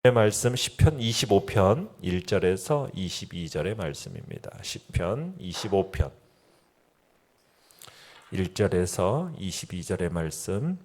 말씀 시편 25편 1절에서 22절의 말씀입니다. 시편 25편 1절에서 22절의 말씀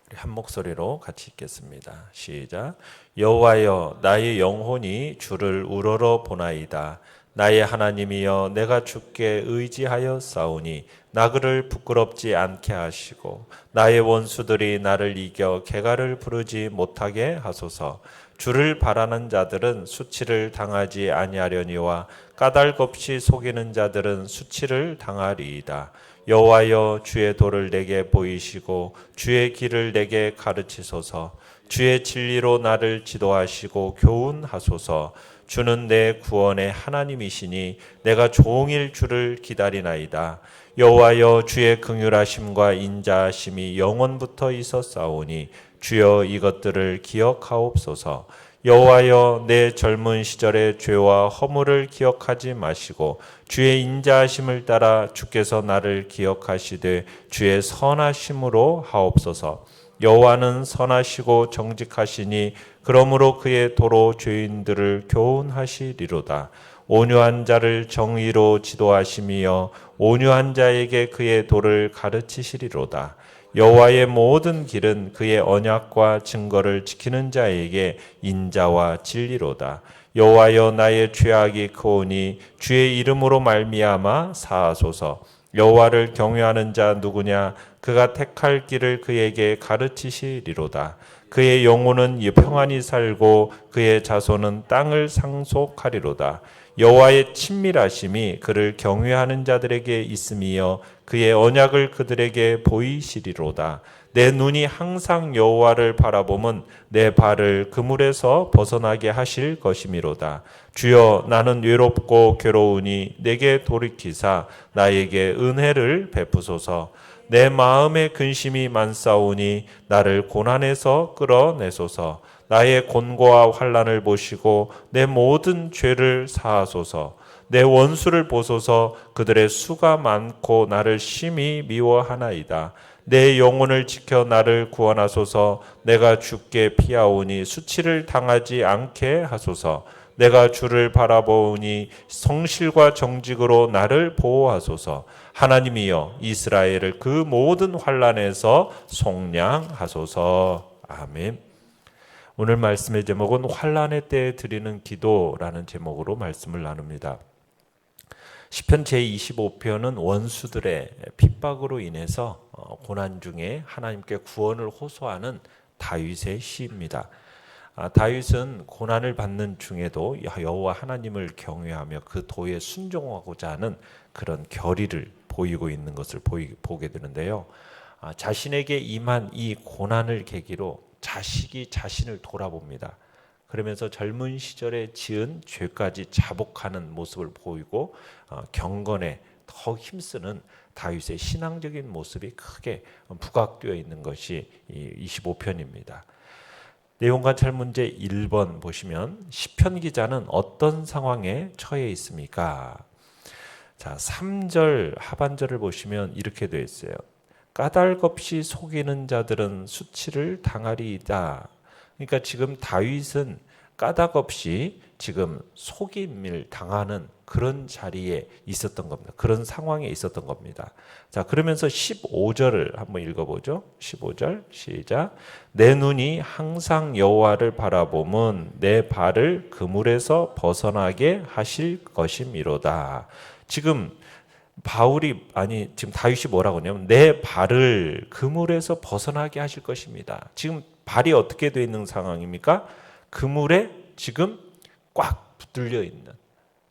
우리 한 목소리로 같이 읽겠습니다. 시작. 여호와여, 나의 영혼이 주를 우러러 보나이다. 나의 하나님이여, 내가 주께 의지하여 싸우니 나그를 부끄럽지 않게 하시고 나의 원수들이 나를 이겨 개가를 부르지 못하게 하소서. 주를 바라는 자들은 수치를 당하지 아니하려니와 까닭없이 속이는 자들은 수치를 당하리이다. 여호와여, 주의 도를 내게 보이시고 주의 길을 내게 가르치소서. 주의 진리로 나를 지도하시고 교훈하소서. 주는 내 구원의 하나님이시니 내가 종일 주를 기다리나이다. 여호와여, 주의 긍휼하심과 인자하심이 영원부터 있었사오니 주여 이것들을 기억하옵소서. 여호와여, 내 젊은 시절의 죄와 허물을 기억하지 마시고 주의 인자하심을 따라 주께서 나를 기억하시되 주의 선하심으로 하옵소서. 여호와는 선하시고 정직하시니 그러므로 그의 도로 죄인들을 교훈하시리로다. 온유한 자를 정의로 지도하시며 온유한 자에게 그의 도를 가르치시리로다. 여호와의 모든 길은 그의 언약과 증거를 지키는 자에게 인자와 진리로다. 여호와여, 나의 죄악이 크오니 주의 이름으로 말미암아 사하소서. 여호와를 경외하는 자 누구냐? 그가 택할 길을 그에게 가르치시리로다. 그의 영혼은 평안히 살고 그의 자손은 땅을 상속하리로다. 여호와의 친밀하심이 그를 경외하는 자들에게 있으며 그의 언약을 그들에게 보이시리로다. 내 눈이 항상 여호와를 바라보면 내 발을 그물에서 벗어나게 하실 것이미로다. 주여, 나는 외롭고 괴로우니 내게 돌이키사 나에게 은혜를 베푸소서. 내 마음에 근심이 많사오니 나를 고난에서 끌어내소서. 나의 곤고와 환난을 보시고 내 모든 죄를 사하소서. 내 원수를 보소서. 그들의 수가 많고 나를 심히 미워하나이다. 내 영혼을 지켜 나를 구원하소서. 내가 주께 피하오니 수치를 당하지 않게 하소서. 내가 주를 바라보니 성실과 정직으로 나를 보호하소서. 하나님이여, 이스라엘을 그 모든 환난에서 속량하소서. 아멘. 오늘 말씀의 제목은 환난의 때에 드리는 기도라는 제목으로 말씀을 나눕니다. 시편 제25편은 원수들의 핍박으로 인해서 고난 중에 하나님께 구원을 호소하는 다윗의 시입니다. 다윗은 고난을 받는 중에도 여호와 하나님을 경외하며 그 도에 순종하고자 하는 그런 결의를 보이고 있는 것을 보게 되는데요. 자신에게 임한 이 고난을 계기로 자식이 자신을 돌아봅니다. 그러면서 젊은 시절에 지은 죄까지 자복하는 모습을 보이고 경건에 더 힘쓰는 다윗의 신앙적인 모습이 크게 부각되어 있는 것이 이 25편입니다. 내용 관찰 문제 1번 보시면 시편 기자는 어떤 상황에 처해 있습니까? 자, 3절 하반절을 보시면 이렇게 되어 있어요. 까닭없이 속이는 자들은 수치를 당하리이다. 그러니까 지금 다윗은 까닭없이 지금 속임을 당하는 그런 자리에 있었던 겁니다. 그런 상황에 있었던 겁니다. 자, 그러면서 15절을 한번 읽어보죠. 15절 시작. 내 눈이 항상 여호와를 바라보면 내 발을 그물에서 벗어나게 하실 것이미로다. 지금 지금 다윗이 뭐라고 하냐면 내 발을 그물에서 벗어나게 하실 것입니다. 지금 발이 어떻게 되어 있는 상황입니까? 그물에 지금 꽉 붙들려 있는,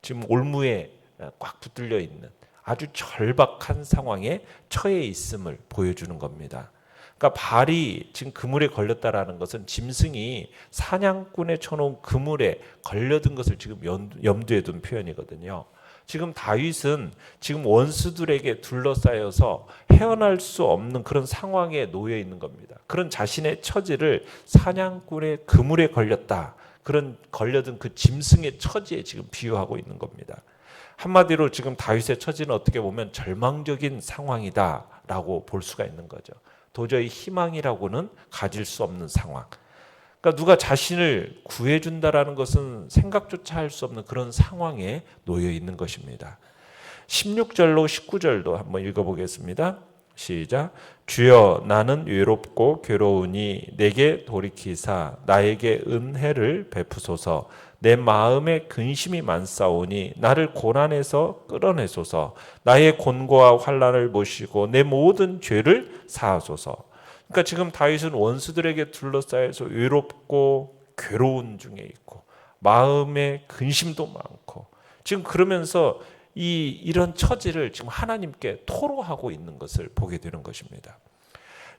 지금 올무에 꽉 붙들려 있는 아주 절박한 상황에 처해 있음을 보여주는 겁니다. 그러니까 발이 지금 그물에 걸렸다라는 것은 짐승이 사냥꾼에 쳐놓은 그물에 걸려든 것을 지금 염두에 둔 표현이거든요. 지금 다윗은 지금 원수들에게 둘러싸여서 헤어날 수 없는 그런 상황에 놓여 있는 겁니다. 그런 자신의 처지를 사냥꾼의 그물에 걸렸다, 그런 걸려든 그 짐승의 처지에 지금 비유하고 있는 겁니다. 한마디로 지금 다윗의 처지는 어떻게 보면 절망적인 상황이다라고 볼 수가 있는 거죠. 도저히 희망이라고는 가질 수 없는 상황. 그러니까 누가 자신을 구해준다라는 것은 생각조차 할 수 없는 그런 상황에 놓여 있는 것입니다. 16절로 19절도 한번 읽어보겠습니다. 시작. 주여 나는 외롭고 괴로우니 내게 돌이키사 나에게 은혜를 베푸소서. 내 마음에 근심이 많사오니 나를 고난에서 끌어내소서. 나의 곤고와 환난을 모시고 내 모든 죄를 사하소서. 그러니까 지금 다윗은 원수들에게 둘러싸여서 외롭고 괴로운 중에 있고 마음에 근심도 많고 지금 그러면서 이런 처지를 지금 하나님께 토로하고 있는 것을 보게 되는 것입니다.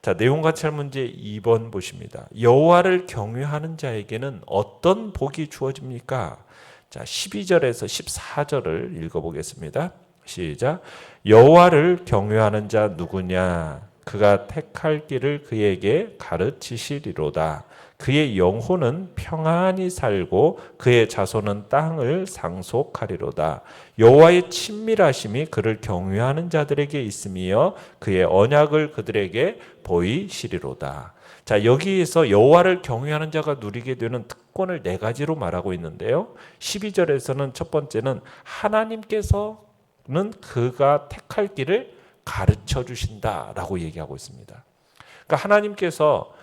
자, 내용 관찰 문제 2번 보십니다. 여호와를 경외하는 자에게는 어떤 복이 주어집니까? 자, 12절에서 14절을 읽어보겠습니다. 시작. 여호와를 경외하는 자 누구냐? 그가 택할 길을 그에게 가르치시리로다. 그의 영혼은 평안히 살고 그의 자손은 땅을 상속하리로다. 여호와의 친밀하심이 그를 경외하는 자들에게 있으며 그의 언약을 그들에게 보이시리로다. 자, 여기에서 여호와를 경외하는 자가 누리게 되는 특권을 4가지로 말하고 있는데요. 12절에서는 첫 번째는 하나님께서는 그가 택할 길을 가르쳐 주신다라고 얘기하고 있습니다. 그러니까 하나님께서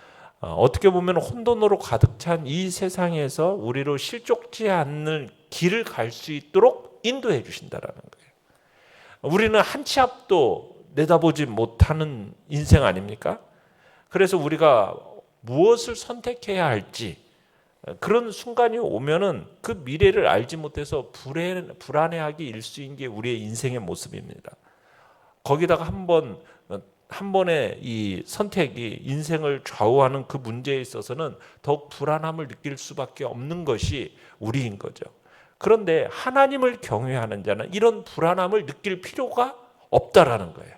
어떻게 보면 혼돈으로 가득 찬 이 세상에서 우리로 실족지 않는 길을 갈 수 있도록 인도해 주신다라는 거예요. 우리는 한 치 앞도 내다보지 못하는 인생 아닙니까? 그래서 우리가 무엇을 선택해야 할지 그런 순간이 오면은 그 미래를 알지 못해서 불안해하기 일수인 게 우리의 인생의 모습입니다. 거기다가 한 번의 이 선택이 인생을 좌우하는 그 문제에 있어서는 더욱 불안함을 느낄 수밖에 없는 것이 우리인 거죠. 그런데 하나님을 경외하는 자는 이런 불안함을 느낄 필요가 없다라는 거예요.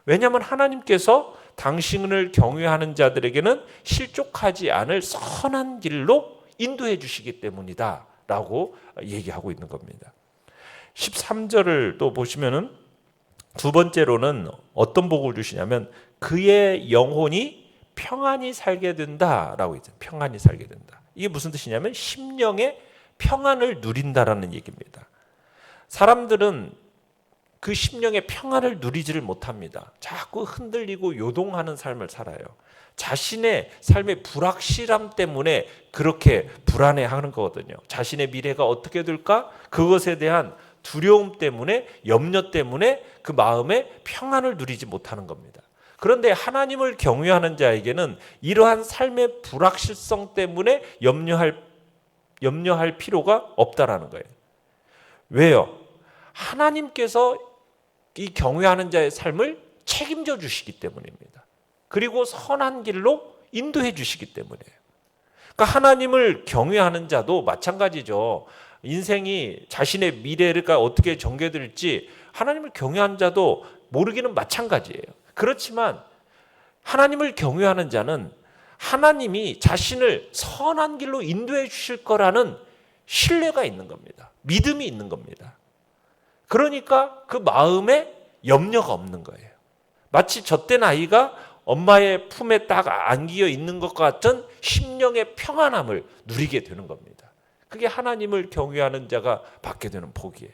왜냐하면 하나님께서 당신을 경외하는 자들에게는 실족하지 않을 선한 길로 인도해 주시기 때문이다 라고 얘기하고 있는 겁니다. 13절을 또 보시면은 두 번째로는 어떤 복을 주시냐면 그의 영혼이 평안히 살게 된다라고 있어요. 평안히 살게 된다. 이게 무슨 뜻이냐면 심령의 평안을 누린다라는 얘기입니다. 사람들은 그 심령의 평안을 누리지를 못합니다. 자꾸 흔들리고 요동하는 삶을 살아요. 자신의 삶의 불확실함 때문에 그렇게 불안해하는 거거든요. 자신의 미래가 어떻게 될까? 그것에 대한 두려움 때문에, 염려 때문에 그 마음에 평안을 누리지 못하는 겁니다. 그런데 하나님을 경외하는 자에게는 이러한 삶의 불확실성 때문에 염려할 필요가 없다라는 거예요. 왜요? 하나님께서 이 경외하는 자의 삶을 책임져 주시기 때문입니다. 그리고 선한 길로 인도해 주시기 때문이에요. 그러니까 하나님을 경외하는 자도 마찬가지죠. 인생이 자신의 미래가 어떻게 전개될지 하나님을 경외하는 자도 모르기는 마찬가지예요. 그렇지만 하나님을 경외하는 자는 하나님이 자신을 선한 길로 인도해 주실 거라는 신뢰가 있는 겁니다. 믿음이 있는 겁니다. 그러니까 그 마음에 염려가 없는 거예요. 마치 젖된 아이가 엄마의 품에 딱 안기어 있는 것 같은 심령의 평안함을 누리게 되는 겁니다. 그게 하나님을 경외하는 자가 받게 되는 복이에요.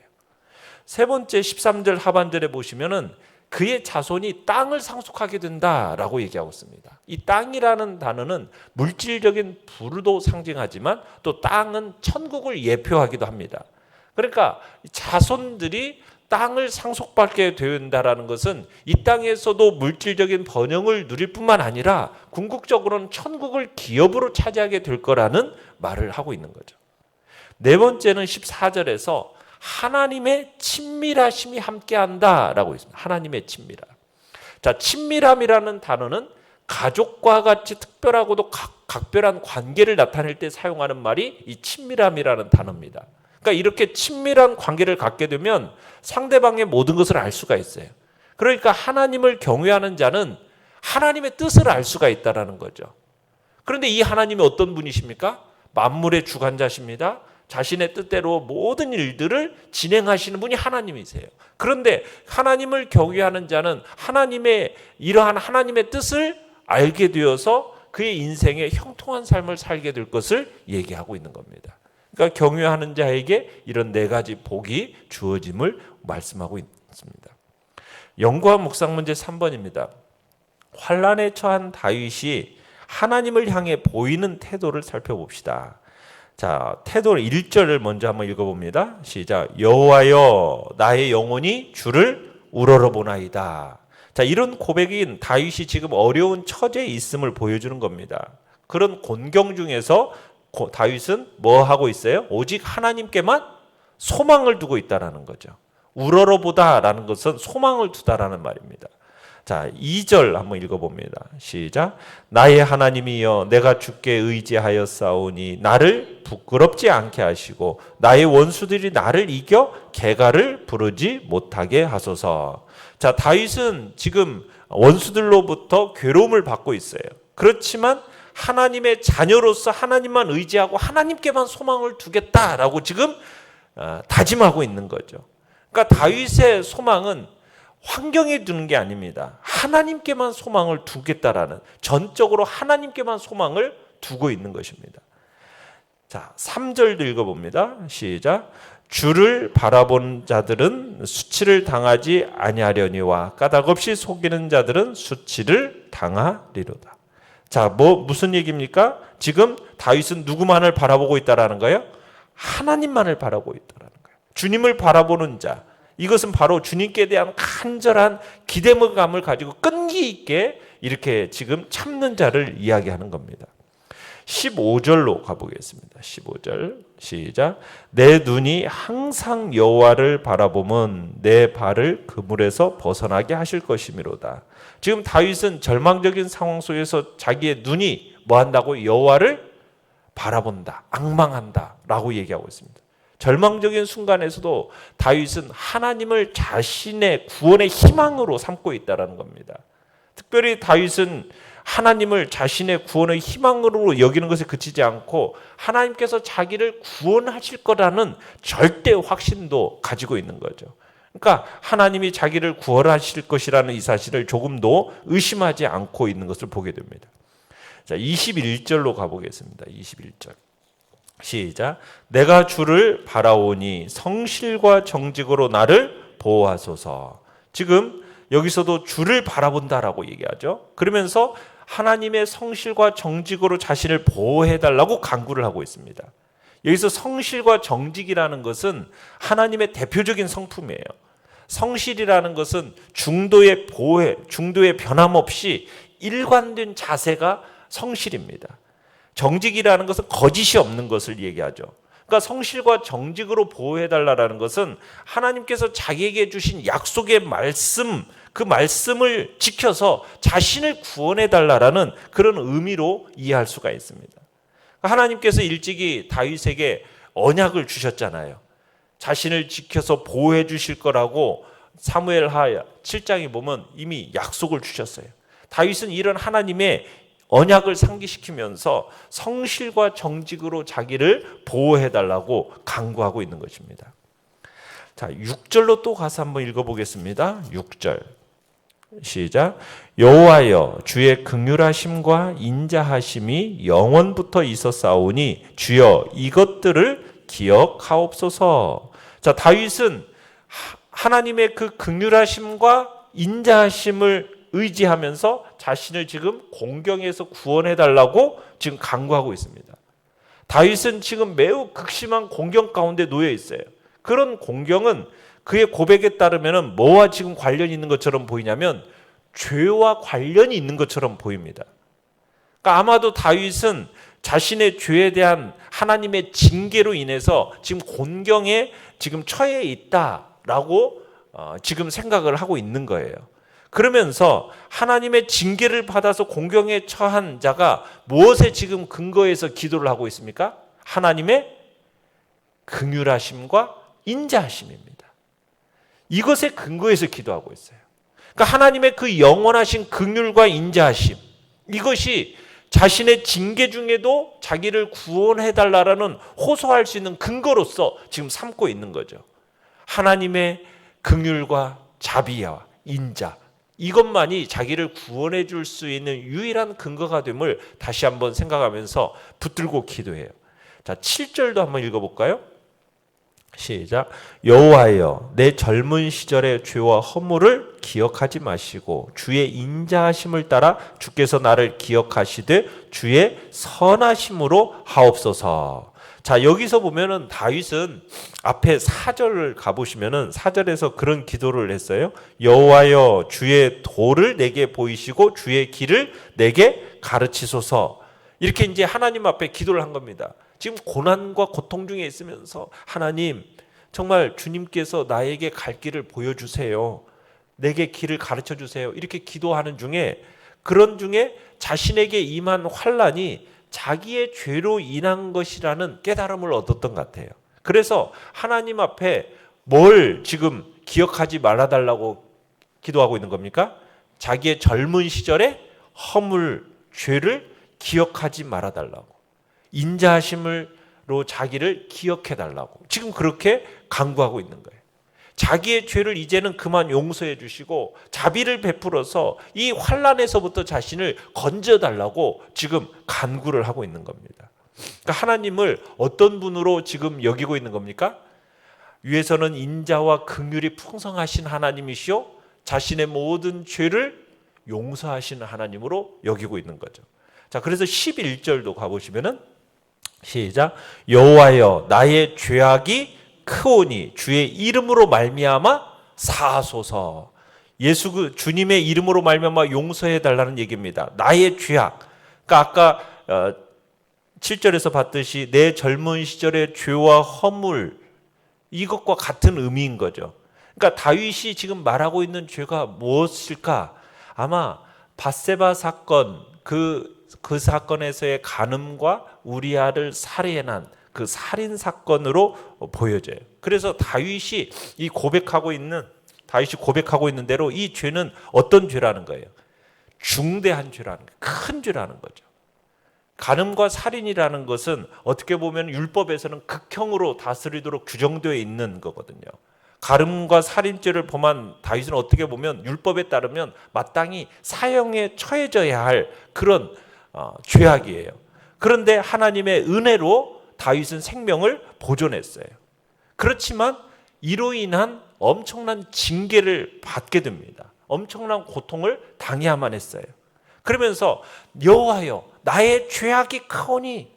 세 번째 13절 하반절에 보시면은 그의 자손이 땅을 상속하게 된다라고 얘기하고 있습니다. 이 땅이라는 단어는 물질적인 부를 상징하지만 또 땅은 천국을 예표하기도 합니다. 그러니까 자손들이 땅을 상속받게 된다라는 것은 이 땅에서도 물질적인 번영을 누릴 뿐만 아니라 궁극적으로는 천국을 기업으로 차지하게 될 거라는 말을 하고 있는 거죠. 네 번째는 14절에서 하나님의 친밀하심이 함께한다라고 있습니다. 하나님의 친밀함. 자, 친밀함이라는 단어는 가족과 같이 특별하고도 각별한 관계를 나타낼 때 사용하는 말이 이 친밀함이라는 단어입니다. 그러니까 이렇게 친밀한 관계를 갖게 되면 상대방의 모든 것을 알 수가 있어요. 그러니까 하나님을 경외하는 자는 하나님의 뜻을 알 수가 있다는 거죠. 그런데 이 하나님이 어떤 분이십니까? 만물의 주관자십니다. 자신의 뜻대로 모든 일들을 진행하시는 분이 하나님이세요. 그런데 하나님을 경외하는 자는 이러한 하나님의 뜻을 알게 되어서 그의 인생에 형통한 삶을 살게 될 것을 얘기하고 있는 겁니다. 그러니까 경유하는 자에게 이런 네 가지 복이 주어짐을 말씀하고 있습니다. 연구와 묵상 문제 3번입니다. 환난에 처한 다윗이 하나님을 향해 보이는 태도를 살펴봅시다. 자, 태도 1절을 먼저 한번 읽어봅니다. 시작. 여호와여 나의 영혼이 주를 우러러보나이다. 자, 이런 고백인 다윗이 지금 어려운 처지에 있음을 보여주는 겁니다. 그런 곤경 중에서 다윗은 뭐 하고 있어요? 오직 하나님께만 소망을 두고 있다라는 거죠. 우러러보다라는 것은 소망을 두다라는 말입니다. 자, 2절 한번 읽어봅니다. 시작. 나의 하나님이여 내가 주께 의지하였사오니 나를 부끄럽지 않게 하시고 나의 원수들이 나를 이겨 개가를 부르지 못하게 하소서. 자, 다윗은 지금 원수들로부터 괴로움을 받고 있어요. 그렇지만 하나님의 자녀로서 하나님만 의지하고 하나님께만 소망을 두겠다라고 지금 다짐하고 있는 거죠. 그러니까 다윗의 소망은 환경에 두는 게 아닙니다. 하나님께만 소망을 두겠다라는, 전적으로 하나님께만 소망을 두고 있는 것입니다. 자, 3절도 읽어봅니다. 시작. 주를 바라본 자들은 수치를 당하지 아니하려니와 까닭없이 속이는 자들은 수치를 당하리로다. 자, 무슨 얘기입니까? 지금 다윗은 누구만을 바라보고 있다라는 거예요? 하나님만을 바라보고 있다라는 거예요. 주님을 바라보는 자, 이것은 바로 주님께 대한 간절한 기대감을 가지고 끈기 있게 이렇게 지금 참는 자를 이야기하는 겁니다. 15절로 가보겠습니다. 15절 시작. 내 눈이 항상 여호와를 바라보면 내 발을 그물에서 벗어나게 하실 것이미로다. 지금 다윗은 절망적인 상황 속에서 자기의 눈이 뭐 한다고? 여호와를 바라본다, 앙망한다 라고 얘기하고 있습니다. 절망적인 순간에서도 다윗은 하나님을 자신의 구원의 희망으로 삼고 있다는 겁니다. 특별히 다윗은 하나님을 자신의 구원의 희망으로 여기는 것에 그치지 않고 하나님께서 자기를 구원하실 거라는 절대 확신도 가지고 있는 거죠. 그러니까 하나님이 자기를 구원하실 것이라는 이 사실을 조금도 의심하지 않고 있는 것을 보게 됩니다. 자, 21절로 가보겠습니다. 21절. 시작. 내가 주를 바라오니 성실과 정직으로 나를 보호하소서. 지금 여기서도 주를 바라본다라고 얘기하죠. 그러면서 하나님의 성실과 정직으로 자신을 보호해달라고 간구를 하고 있습니다. 여기서 성실과 정직이라는 것은 하나님의 대표적인 성품이에요. 성실이라는 것은 중도의 보호, 중도의 변함없이 일관된 자세가 성실입니다. 정직이라는 것은 거짓이 없는 것을 얘기하죠. 그러니까 성실과 정직으로 보호해달라는 것은 하나님께서 자기에게 주신 약속의 말씀, 그 말씀을 지켜서 자신을 구원해달라는 그런 의미로 이해할 수가 있습니다. 하나님께서 일찍이 다윗에게 언약을 주셨잖아요. 자신을 지켜서 보호해 주실 거라고 사무엘하 7장에 보면 이미 약속을 주셨어요. 다윗은 이런 하나님의 언약을 상기시키면서 성실과 정직으로 자기를 보호해달라고 간구하고 있는 것입니다. 자, 6절로 또 가서 한번 읽어보겠습니다. 6절 시작. 여호와여 주의 긍휼하심과 인자하심이 영원부터 있었사오니 주여 이것들을 기억하옵소서. 자, 다윗은 하나님의 그 긍휼하심과 인자하심을 의지하면서 자신을 지금 공경에서 구원해달라고 지금 간구하고 있습니다. 다윗은 지금 매우 극심한 공경 가운데 놓여 있어요. 그런 공경은 그의 고백에 따르면 뭐와 지금 관련이 있는 것처럼 보이냐면 죄와 관련이 있는 것처럼 보입니다. 그러니까 아마도 다윗은 자신의 죄에 대한 하나님의 징계로 인해서 지금 곤경에 지금 처해 있다라고 지금 생각을 하고 있는 거예요. 그러면서 하나님의 징계를 받아서 공경에 처한 자가 무엇에 지금 근거해서 기도를 하고 있습니까? 하나님의 긍휼하심과 인자하심입니다. 이것에 근거해서 기도하고 있어요. 그러니까 하나님의 그 영원하신 긍휼과 인자하심, 이것이 자신의 징계 중에도 자기를 구원해달라는 호소할 수 있는 근거로서 지금 삼고 있는 거죠. 하나님의 긍휼과 자비와 인자, 이것만이 자기를 구원해 줄 수 있는 유일한 근거가 됨을 다시 한번 생각하면서 붙들고 기도해요. 자, 7절도 한번 읽어볼까요? 시작. 여호와여, 내 젊은 시절의 죄와 허물을 기억하지 마시고 주의 인자하심을 따라 주께서 나를 기억하시되 주의 선하심으로 하옵소서. 자, 여기서 보면은 다윗은 앞에 4절을 가보시면은 4절에서 그런 기도를 했어요. 여호와여, 주의 도를 내게 보이시고 주의 길을 내게 가르치소서. 이렇게 이제 하나님 앞에 기도를 한 겁니다. 지금 고난과 고통 중에 있으면서 하나님, 정말 주님께서 나에게 갈 길을 보여주세요. 내게 길을 가르쳐 주세요. 이렇게 기도하는 중에, 그런 중에 자신에게 임한 환난이 자기의 죄로 인한 것이라는 깨달음을 얻었던 것 같아요. 그래서 하나님 앞에 뭘 지금 기억하지 말아달라고 기도하고 있는 겁니까? 자기의 젊은 시절의 허물, 죄를 기억하지 말아달라고, 인자하심으로 자기를 기억해달라고 지금 그렇게 간구하고 있는 거예요. 자기의 죄를 이제는 그만 용서해 주시고 자비를 베풀어서 이 환난에서부터 자신을 건져달라고 지금 간구를 하고 있는 겁니다. 그러니까 하나님을 어떤 분으로 지금 여기고 있는 겁니까? 위에서는 인자와 긍휼이 풍성하신 하나님이시요 자신의 모든 죄를 용서하시는 하나님으로 여기고 있는 거죠. 자, 그래서 11절도 가보시면은 시작. 여호와여, 나의 죄악이 크오니 주의 이름으로 말미암아 사하소서. 주님의 이름으로 말미암아 용서해 달라는 얘기입니다. 나의 죄악. 그러니까 아까 7절에서 봤듯이 내 젊은 시절의 죄와 허물, 이것과 같은 의미인 거죠. 그러니까 다윗이 지금 말하고 있는 죄가 무엇일까? 아마 밧세바 사건, 그 사건에서의 간음과 우리아를 살해한 그 살인 사건으로 보여져요. 그래서 다윗이 고백하고 있는 대로 이 죄는 어떤 죄라는 거예요? 중대한 죄라는 거예요. 큰 죄라는 거죠. 간음과 살인이라는 것은 어떻게 보면 율법에서는 극형으로 다스리도록 규정되어 있는 거거든요. 간음과 살인죄를 범한 다윗은 어떻게 보면 율법에 따르면 마땅히 사형에 처해져야 할 그런 죄악이에요. 그런데 하나님의 은혜로 다윗은 생명을 보존했어요. 그렇지만 이로 인한 엄청난 징계를 받게 됩니다. 엄청난 고통을 당해야만 했어요. 그러면서 여호와여, 나의 죄악이 크오니,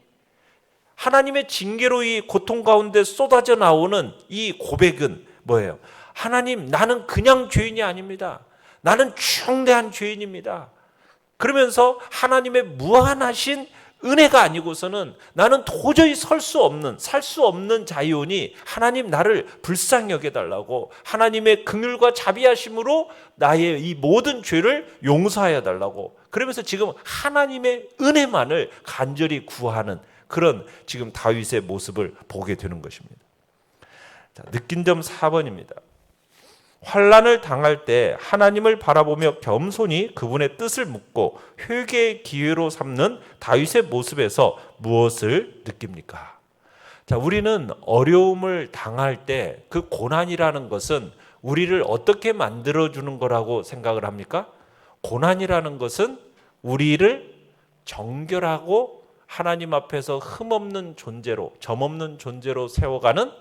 하나님의 징계로 이 고통 가운데 쏟아져 나오는 이 고백은 뭐예요? 하나님, 나는 그냥 죄인이 아닙니다. 나는 중대한 죄인입니다. 그러면서 하나님의 무한하신 은혜가 아니고서는 나는 도저히 살 수 없는 자이오니 하나님 나를 불쌍히 여겨달라고, 하나님의 긍휼과 자비하심으로 나의 이 모든 죄를 용서하여 달라고, 그러면서 지금 하나님의 은혜만을 간절히 구하는 그런 지금 다윗의 모습을 보게 되는 것입니다. 자, 느낀 점 4번입니다. 환난을 당할 때 하나님을 바라보며 겸손히 그분의 뜻을 묻고 회개의 기회로 삼는 다윗의 모습에서 무엇을 느낍니까? 자, 우리는 어려움을 당할 때 그 고난이라는 것은 우리를 어떻게 만들어주는 거라고 생각을 합니까? 고난이라는 것은 우리를 정결하고 하나님 앞에서 흠없는 존재로, 점없는 존재로 세워가는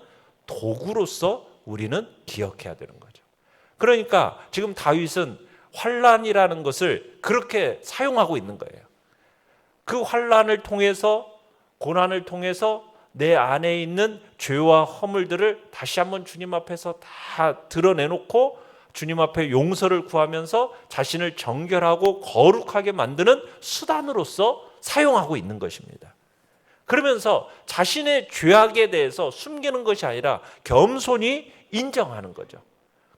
도구로서 우리는 기억해야 되는 거죠. 그러니까 지금 다윗은 환난이라는 것을 그렇게 사용하고 있는 거예요. 그 환난을 통해서, 고난을 통해서 내 안에 있는 죄와 허물들을 다시 한번 주님 앞에서 다 드러내놓고 주님 앞에 용서를 구하면서 자신을 정결하고 거룩하게 만드는 수단으로서 사용하고 있는 것입니다. 그러면서 자신의 죄악에 대해서 숨기는 것이 아니라 겸손히 인정하는 거죠.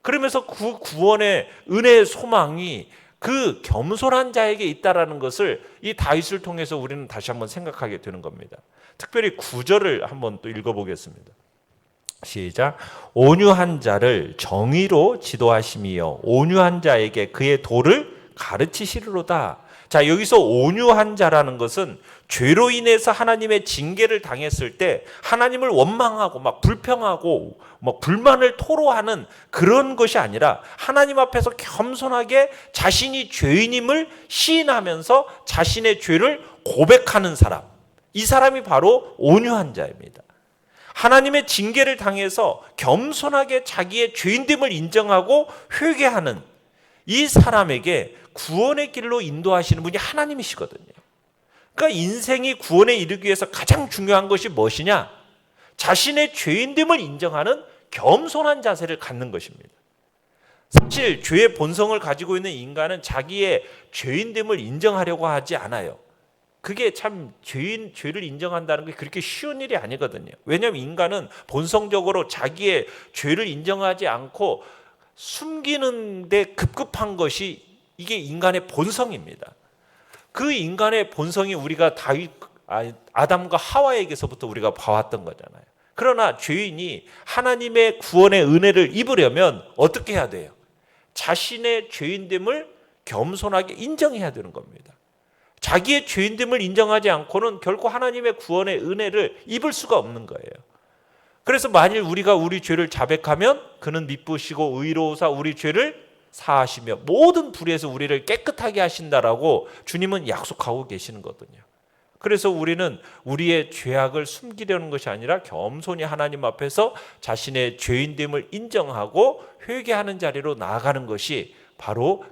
그러면서 그 구원의 은혜의 소망이 그 겸손한 자에게 있다라는 것을 이 다윗을 통해서 우리는 다시 한번 생각하게 되는 겁니다. 특별히 9절을 한번 또 읽어보겠습니다. 시작. 온유한 자를 정의로 지도하심이요 온유한 자에게 그의 도를 가르치시리로다. 자, 여기서 온유한 자라는 것은 죄로 인해서 하나님의 징계를 당했을 때 하나님을 원망하고 막 불평하고 뭐 불만을 토로하는 그런 것이 아니라 하나님 앞에서 겸손하게 자신이 죄인임을 시인하면서 자신의 죄를 고백하는 사람, 이 사람이 바로 온유한 자입니다. 하나님의 징계를 당해서 겸손하게 자기의 죄인됨을 인정하고 회개하는 이 사람에게 구원의 길로 인도하시는 분이 하나님이시거든요. 그러니까 인생이 구원에 이르기 위해서 가장 중요한 것이 무엇이냐? 자신의 죄인됨을 인정하는 겸손한 자세를 갖는 것입니다. 사실 죄의 본성을 가지고 있는 인간은 자기의 죄인됨을 인정하려고 하지 않아요. 그게 참 죄를 인정한다는 게 그렇게 쉬운 일이 아니거든요. 왜냐하면 인간은 본성적으로 자기의 죄를 인정하지 않고 숨기는 데 급급한 것이 이게 인간의 본성입니다. 그 인간의 본성이 우리가 아담과 하와에게서부터 우리가 봐왔던 거잖아요. 그러나 죄인이 하나님의 구원의 은혜를 입으려면 어떻게 해야 돼요? 자신의 죄인됨을 겸손하게 인정해야 되는 겁니다. 자기의 죄인됨을 인정하지 않고는 결코 하나님의 구원의 은혜를 입을 수가 없는 거예요. 그래서 만일 우리가 우리 죄를 자백하면 그는 미쁘시고 의로우사 우리 죄를 사하시며 모든 불의에서 우리를 깨끗하게 하신다라고 주님은 약속하고 계시는 거거든요. 그래서 우리는 우리의 죄악을 숨기려는 것이 아니라 겸손히 하나님 앞에서 자신의 죄인됨을 인정하고 회개하는 자리로 나아가는 것이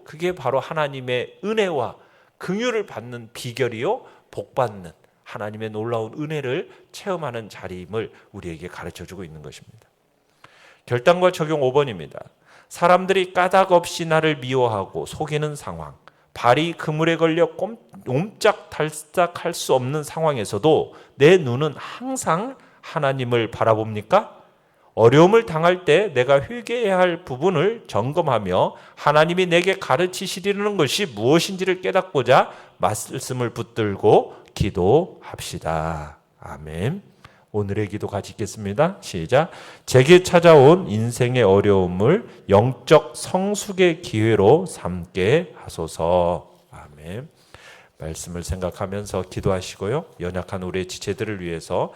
그게 바로 하나님의 은혜와 긍휼을 받는 비결이요, 복받는 하나님의 놀라운 은혜를 체험하는 자리임을 우리에게 가르쳐주고 있는 것입니다. 결단과 적용 5번입니다. 사람들이 까닭 없이 나를 미워하고 속이는 상황, 발이 그물에 걸려 옴짝달싹할 수 없는 상황에서도 내 눈은 항상 하나님을 바라봅니까? 어려움을 당할 때 내가 회개해야 할 부분을 점검하며 하나님이 내게 가르치시려는 것이 무엇인지를 깨닫고자 말씀을 붙들고 기도합시다. 아멘. 오늘의 기도 같이 읽겠습니다. 시작. 제게 찾아온 인생의 어려움을 영적 성숙의 기회로 삼게 하소서. 아멘. 말씀을 생각하면서 기도하시고요. 연약한 우리의 지체들을 위해서